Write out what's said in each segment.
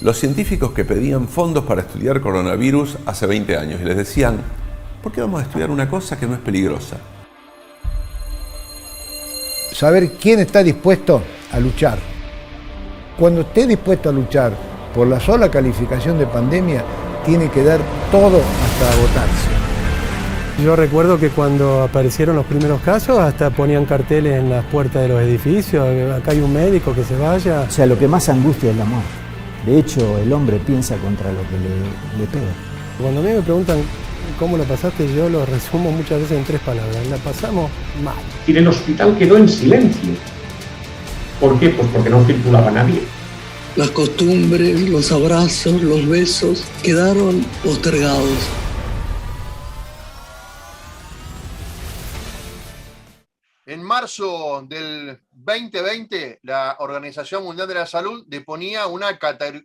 Los científicos que pedían fondos para estudiar coronavirus hace 20 años y les decían, ¿por qué vamos a estudiar una cosa que no es peligrosa? Saber quién está dispuesto a luchar. Cuando esté dispuesto a luchar por la sola calificación de pandemia, tiene que dar todo hasta agotarse. Yo recuerdo que cuando aparecieron los primeros casos, hasta ponían carteles en las puertas de los edificios, acá hay un médico que se vaya. O sea, lo que más angustia es la muerte. De hecho, el hombre piensa contra lo que le pega. Cuando a mí me preguntan cómo lo pasaste, yo lo resumo muchas veces en 3 palabras. La pasamos mal. Y en el hospital quedó en silencio. ¿Por qué? Pues porque no circulaba nadie. Las costumbres, los abrazos, los besos quedaron postergados. En marzo del 2020, la Organización Mundial de la Salud deponía una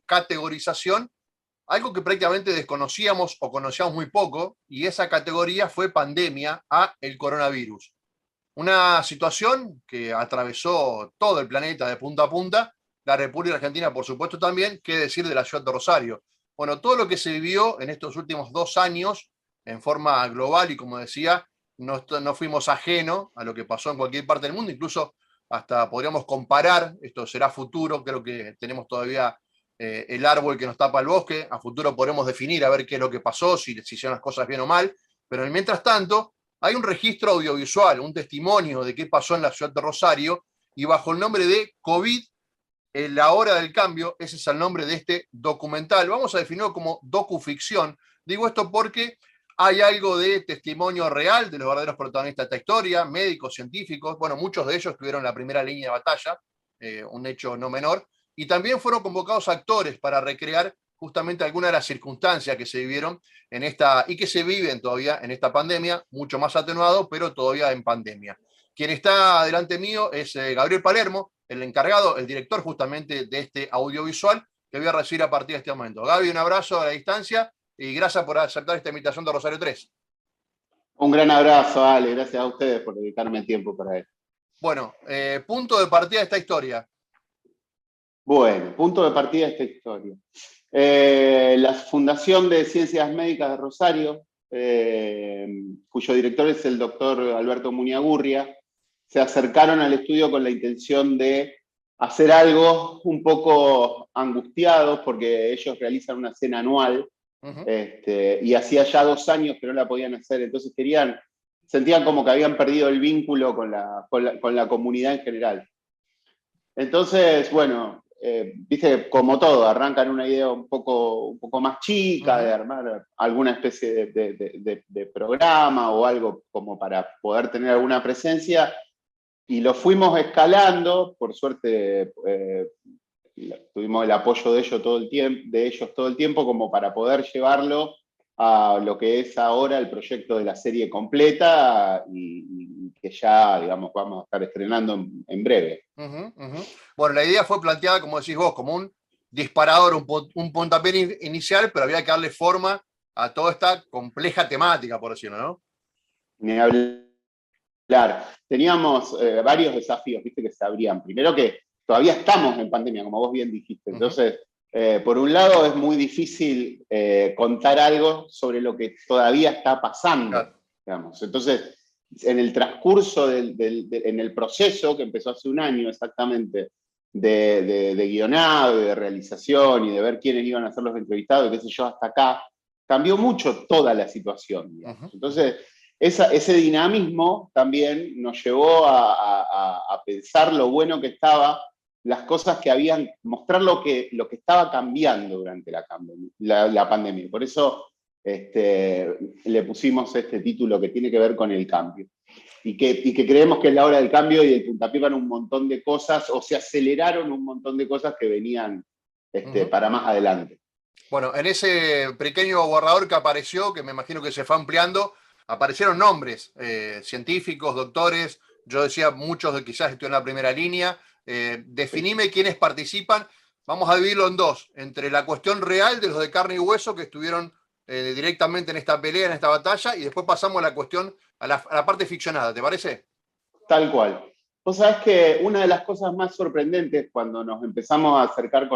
categorización, algo que prácticamente desconocíamos o conocíamos muy poco, y esa categoría fue pandemia a el coronavirus. Una situación que atravesó todo el planeta de punta a punta, la República Argentina, por supuesto, también, qué decir de la ciudad de Rosario. Bueno, todo lo que se vivió en estos últimos 2 años, en forma global y, como decía, no fuimos ajenos a lo que pasó en cualquier parte del mundo, incluso hasta podríamos comparar, esto será futuro, creo que tenemos todavía el árbol que nos tapa el bosque, a futuro podremos definir a ver qué es lo que pasó, si hicieron las cosas bien o mal, pero mientras tanto hay un registro audiovisual, un testimonio de qué pasó en la ciudad de Rosario, y bajo el nombre de COVID, en la hora del cambio, ese es el nombre de este documental, vamos a definirlo como docuficción. Digo esto porque hay algo de testimonio real de los verdaderos protagonistas de esta historia, médicos, científicos, bueno, muchos de ellos estuvieron en la primera línea de batalla, un hecho no menor, y también fueron convocados actores para recrear justamente algunas de las circunstancias que se vivieron en esta, y que se viven todavía en esta pandemia, mucho más atenuado, pero todavía en pandemia. Quien está delante mío es Gabriel Palermo, el encargado, el director justamente de este audiovisual, que voy a recibir a partir de este momento. Gaby, un abrazo a la distancia, y gracias por aceptar esta invitación de Rosario 3. Un gran abrazo, Ale. Gracias a ustedes por dedicarme el tiempo para esto. Bueno, punto de partida de esta historia. Bueno, punto de partida de esta historia. La Fundación de Ciencias Médicas de Rosario, cuyo director es el doctor Alberto Muniagurria, se acercaron al estudio con la intención de hacer algo un poco angustiados, porque ellos realizan una cena anual, y hacía ya 2 años que no la podían hacer, entonces sentían como que habían perdido el vínculo con la comunidad en general. Entonces, bueno, viste, como todo, arrancan una idea un poco más chica, de armar alguna especie de programa o algo como para poder tener alguna presencia, y lo fuimos escalando, por suerte tuvimos el apoyo de ellos todo el tiempo como para poder llevarlo a lo que es ahora el proyecto de la serie completa y que ya, digamos, vamos a estar estrenando en breve. Bueno, la idea fue planteada, como decís vos, como un disparador, un puntapié inicial, pero había que darle forma a toda esta compleja temática, por decirlo, ¿no? Ni hablar. Teníamos varios desafíos, viste, que se abrían. Primero que todavía estamos en pandemia, como vos bien dijiste. Entonces, por un lado es muy difícil contar algo sobre lo que todavía está pasando, claro, digamos. Entonces, en el transcurso, en el proceso que empezó hace 1 año exactamente, de guionado, de realización y de ver quiénes iban a ser los entrevistados, qué sé yo, hasta acá, cambió mucho toda la situación, digamos. Entonces, ese dinamismo también nos llevó a pensar lo bueno que estaba, las cosas que habían, mostrar lo que estaba cambiando durante la pandemia. Por eso le pusimos este título que tiene que ver con el cambio. Y que creemos que es la hora del cambio, y el puntapié para un montón de cosas, o se aceleraron un montón de cosas que venían para más adelante. Bueno, en ese pequeño borrador que apareció, que me imagino que se fue ampliando, aparecieron nombres, científicos, doctores, yo decía muchos de quizás estuvieron en la primera línea. Definime quiénes participan. Vamos a dividirlo en 2, entre la cuestión real de los de carne y hueso que estuvieron directamente en esta pelea, en esta batalla, y después pasamos a la cuestión, a la parte ficcionada, ¿te parece? Tal cual. Vos sabés que una de las cosas más sorprendentes cuando nos empezamos a acercar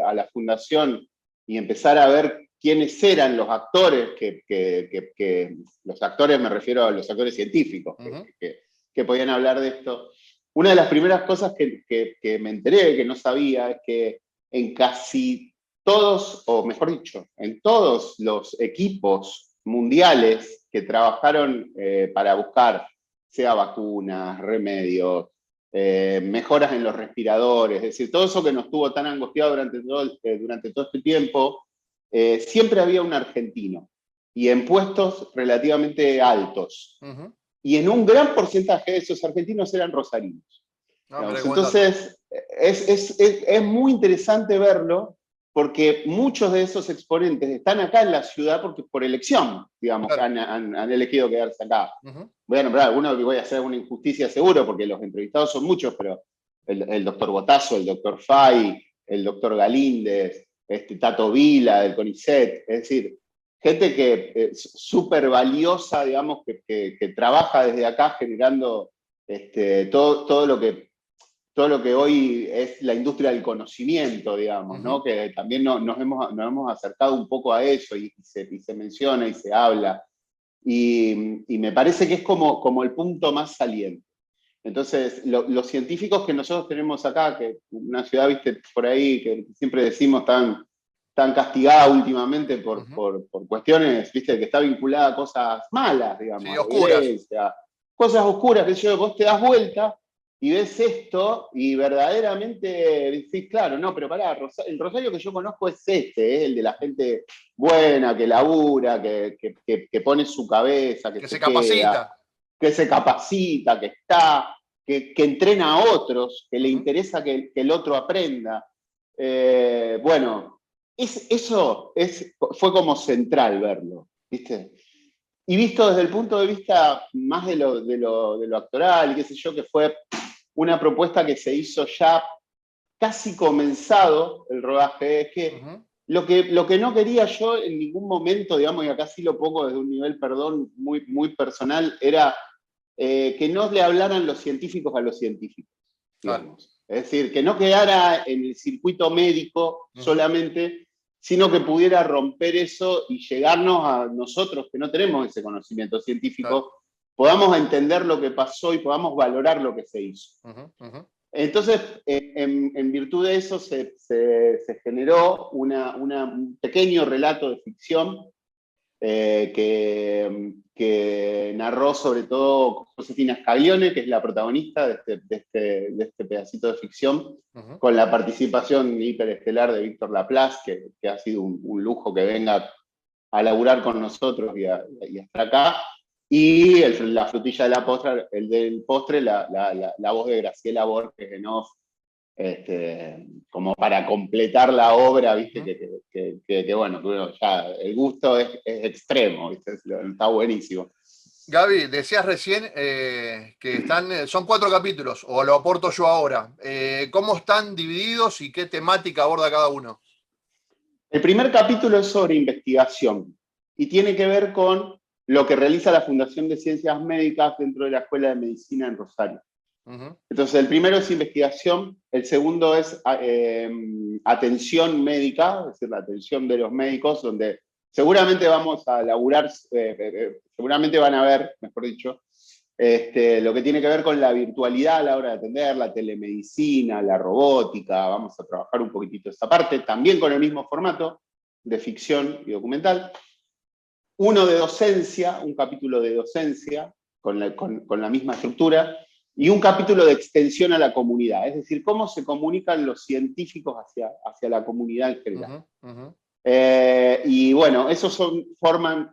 a la fundación y empezar a ver quiénes eran los actores, los actores me refiero a los actores científicos que podían hablar de esto, una de las primeras cosas que me enteré, que no sabía, es que en casi todos, o mejor dicho, en todos los equipos mundiales que trabajaron para buscar, sea vacunas, remedios, mejoras en los respiradores, es decir, todo eso que nos tuvo tan angustiado durante todo este tiempo, siempre había un argentino, y en puestos relativamente altos. Y en un gran porcentaje de esos argentinos eran rosarinos. Entonces, es muy interesante verlo, porque muchos de esos exponentes están acá en la ciudad por elección, digamos, claro. han elegido quedarse acá. Bueno, pero algunos voy a hacer una injusticia seguro, porque los entrevistados son muchos, pero el doctor Botazo, el doctor Fay, el doctor Galíndez, Tato Vila, del CONICET, es decir, gente que es súper valiosa, digamos, que trabaja desde acá generando todo lo que hoy es la industria del conocimiento, digamos, ¿no? Que también nos hemos acercado un poco a eso y se menciona y se habla. Y me parece que es como el punto más saliente. Entonces, los científicos que nosotros tenemos acá, que una ciudad, viste, por ahí, que siempre decimos tan castigada últimamente por cuestiones, viste, que está vinculada a cosas malas, digamos, sí, oscuras. Cosas oscuras, que vos te das vuelta y ves esto y verdaderamente decís, claro, no, pero pará, el Rosario que yo conozco es el de la gente buena, que labura, que pone su cabeza, que se capacita. Que se capacita, que entrena a otros, que le interesa que el otro aprenda. Bueno, eso fue como central verlo, ¿viste? Y visto desde el punto de vista más de lo actoral, qué sé yo, que fue una propuesta que se hizo ya casi comenzado el rodaje, es que lo que no quería yo en ningún momento, digamos, y acá sí lo pongo desde un nivel, perdón, muy, muy personal, era que no le hablaran los científicos a los científicos, digamos. Es decir, que no quedara en el circuito médico solamente, sino que pudiera romper eso y llegarnos a nosotros, que no tenemos ese conocimiento científico, podamos entender lo que pasó y podamos valorar lo que se hizo. Entonces, en virtud de eso, se generó un pequeño relato de ficción que narró sobre todo Josefina Scaglione, que es la protagonista de este pedacito de ficción, con la participación hiperestelar de Víctor Laplace, que ha sido un lujo que venga a laburar con nosotros y hasta acá, y la frutilla del postre, la voz de Graciela Borges en off, como para completar la obra, ¿viste? Que bueno, ya el gusto es extremo, ¿viste? Está buenísimo. Gaby, decías recién que son 4 capítulos, o lo aporto yo ahora. ¿Cómo están divididos y qué temática aborda cada uno? El primer capítulo es sobre investigación y tiene que ver con lo que realiza la Fundación de Ciencias Médicas dentro de la Escuela de Medicina en Rosario. Entonces, el primero es investigación, el segundo es atención médica, es decir, la atención de los médicos, donde seguramente vamos a laburar, seguramente van a ver, mejor dicho, lo que tiene que ver con la virtualidad a la hora de atender, la telemedicina, la robótica, vamos a trabajar un poquitito esa parte, también con el mismo formato de ficción y documental. Uno de docencia, un capítulo de docencia, con la misma estructura, y un capítulo de extensión a la comunidad, es decir, cómo se comunican los científicos hacia la comunidad en general. Y bueno, esos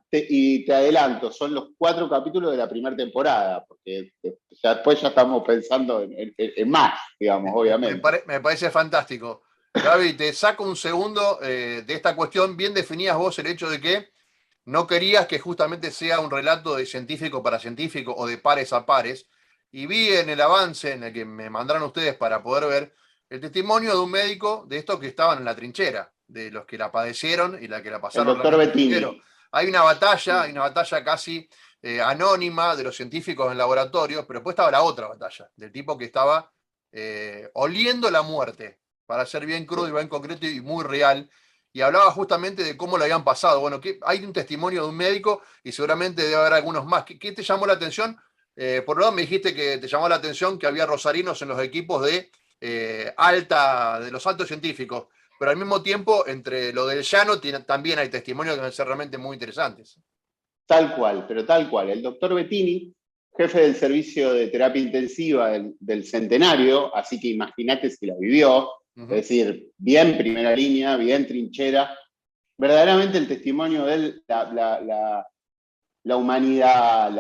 y te adelanto, son los 4 capítulos de la primera temporada, porque después ya estamos pensando en más, digamos, obviamente. Me parece fantástico. Gaby, te saco un segundo de esta cuestión. Bien definías vos el hecho de que no querías que justamente sea un relato de científico para científico o de pares a pares, y vi en el avance en el que me mandaron ustedes para poder ver el testimonio de un médico de estos que estaban en la trinchera, de los que la padecieron y la que la pasaron. El doctor Bettini. Hay una batalla casi anónima de los científicos en laboratorio, pero después estaba la otra batalla, del tipo que estaba oliendo la muerte, para ser bien crudo y bien concreto y muy real, y hablaba justamente de cómo lo habían pasado. Bueno, hay un testimonio de un médico y seguramente debe haber algunos más. ¿Qué te llamó la atención? Por un lado me dijiste que te llamó la atención que había rosarinos en los equipos de los altos científicos, pero al mismo tiempo, entre lo del llano, también hay testimonios que deben ser realmente muy interesantes. Tal cual, pero tal cual. El doctor Bettini, jefe del servicio de terapia intensiva del Centenario, así que imagínate si la vivió, es decir, bien primera línea, bien trinchera. Verdaderamente el testimonio de él, la humanidad,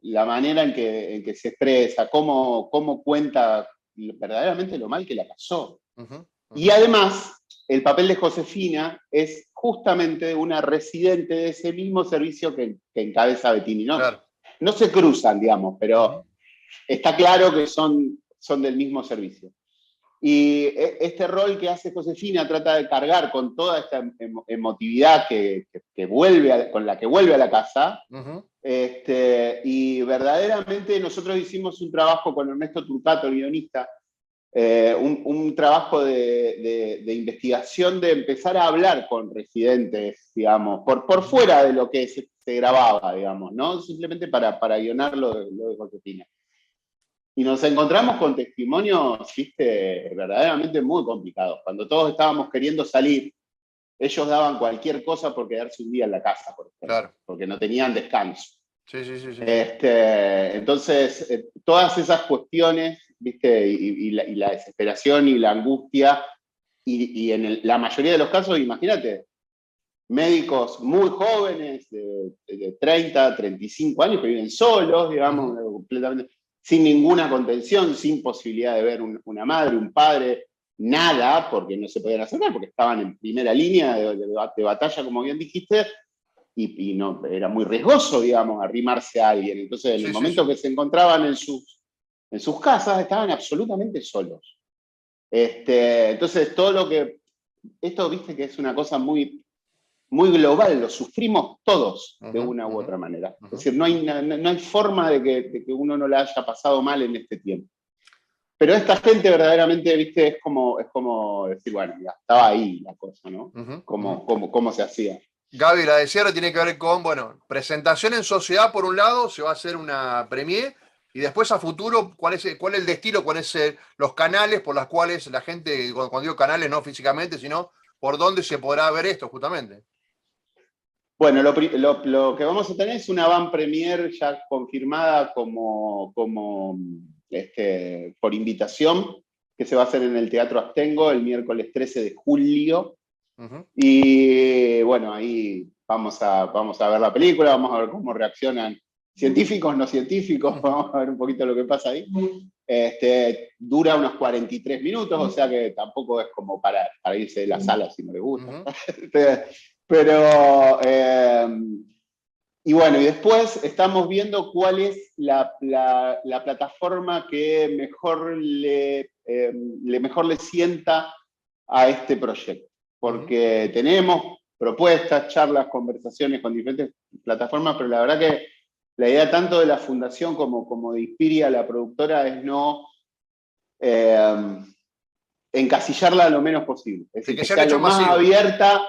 la manera en que se expresa, cómo cuenta verdaderamente lo mal que la pasó. Y además, el papel de Josefina es justamente una residente de ese mismo servicio que encabeza Bettini, ¿no? Claro. No se cruzan, digamos, pero está claro que son del mismo servicio. Y este rol que hace Josefina trata de cargar con toda esta emotividad con la que vuelve a la casa. Y verdaderamente nosotros hicimos un trabajo con Ernesto Turcato, el guionista, un trabajo de investigación, de empezar a hablar con residentes, digamos, por fuera de lo que se grababa, digamos, ¿no? Simplemente para guionar lo de Josefina. Y nos encontramos con testimonios, viste, verdaderamente muy complicados. Cuando todos estábamos queriendo salir, ellos daban cualquier cosa por quedarse un día en la casa, por ejemplo, claro, porque no tenían descanso. Sí. Entonces, todas esas cuestiones, viste, y la desesperación y la angustia, y en la mayoría de los casos, imagínate, médicos muy jóvenes, de 30, 35 años, que viven solos, digamos, completamente sin ninguna contención, sin posibilidad de ver una madre, un padre, nada, porque no se podían acercar, porque estaban en primera línea de batalla, como bien dijiste, y no, era muy riesgoso, digamos, arrimarse a alguien. Entonces, en el momento que se encontraban en sus casas, estaban absolutamente solos. Entonces, todo lo que... Esto, viste, que es una cosa muy global, lo sufrimos todos de una u otra manera. Es decir, no hay forma de que uno no la haya pasado mal en este tiempo. Pero esta gente verdaderamente, viste, es como decir, bueno, ya estaba ahí la cosa, ¿no? Cómo se hacía. Gaby, la de cierre tiene que ver con, bueno, presentación en sociedad por un lado, se va a hacer una premiere, y después a futuro, ¿cuál es el destino, cuáles son los canales por los cuales la gente, cuando digo canales, no físicamente, sino por dónde se podrá ver esto, justamente? Bueno, lo que vamos a tener es una van premier ya confirmada por invitación, que se va a hacer en el Teatro Astengo el miércoles 13 de julio. Y bueno, ahí vamos a ver la película, vamos a ver cómo reaccionan científicos, no científicos, vamos a ver un poquito lo que pasa ahí. Dura unos 43 minutos, o sea que tampoco es como para irse de la sala si no le gusta. Pero, y bueno, y después estamos viendo cuál es la plataforma que mejor le sienta a este proyecto. Porque tenemos propuestas, charlas, conversaciones con diferentes plataformas, pero la verdad que la idea tanto de la fundación como de Inspiria, la productora, es no encasillarla lo menos posible. Es decir, que sea lo más abierta,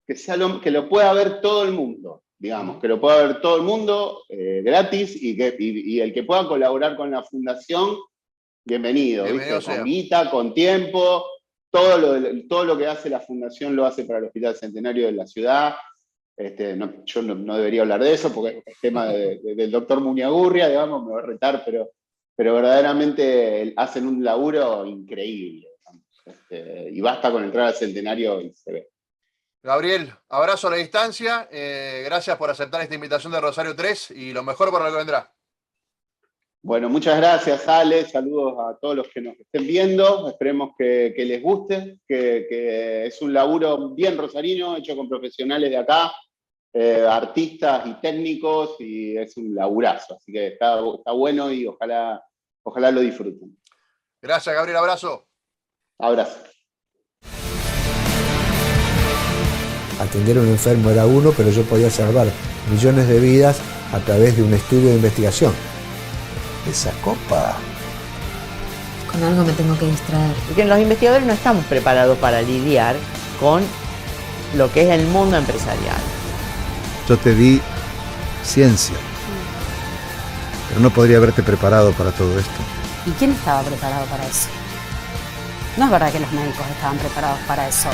que lo pueda ver todo el mundo, digamos, que lo pueda ver todo el mundo gratis, y el que pueda colaborar con la fundación, bienvenido, ¿viste? Con guita, con tiempo. Todo lo que hace la fundación lo hace para el Hospital Centenario de la ciudad. Yo no debería hablar de eso porque es tema del doctor Muñagurria, digamos, me va a retar, pero verdaderamente hacen un laburo increíble. Y basta con entrar al Centenario y se ve. Gabriel, abrazo a la distancia, gracias por aceptar esta invitación de Rosario 3 y lo mejor para lo que vendrá. Bueno, muchas gracias, Ale, saludos a todos los que nos estén viendo, esperemos que les guste, que es un laburo bien rosarino, hecho con profesionales de acá, artistas y técnicos, y es un laburazo, así que está bueno y ojalá lo disfruten. Gracias, Gabriel, abrazo. Abrazo. Atender a un enfermo era uno, pero yo podía salvar millones de vidas a través de un estudio de investigación. Esa copa. Con algo me tengo que distraer. Porque los investigadores no estamos preparados para lidiar con lo que es el mundo empresarial. Yo te di ciencia, pero no podría haberte preparado para todo esto. ¿Y quién estaba preparado para eso? No es verdad que los médicos estaban preparados para eso.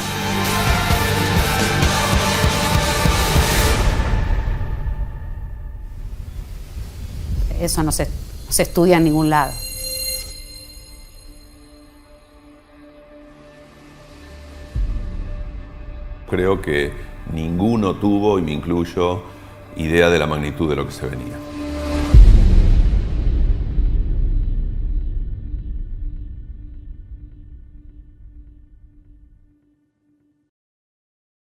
Eso no se estudia en ningún lado. Creo que ninguno tuvo, y me incluyo, idea de la magnitud de lo que se venía.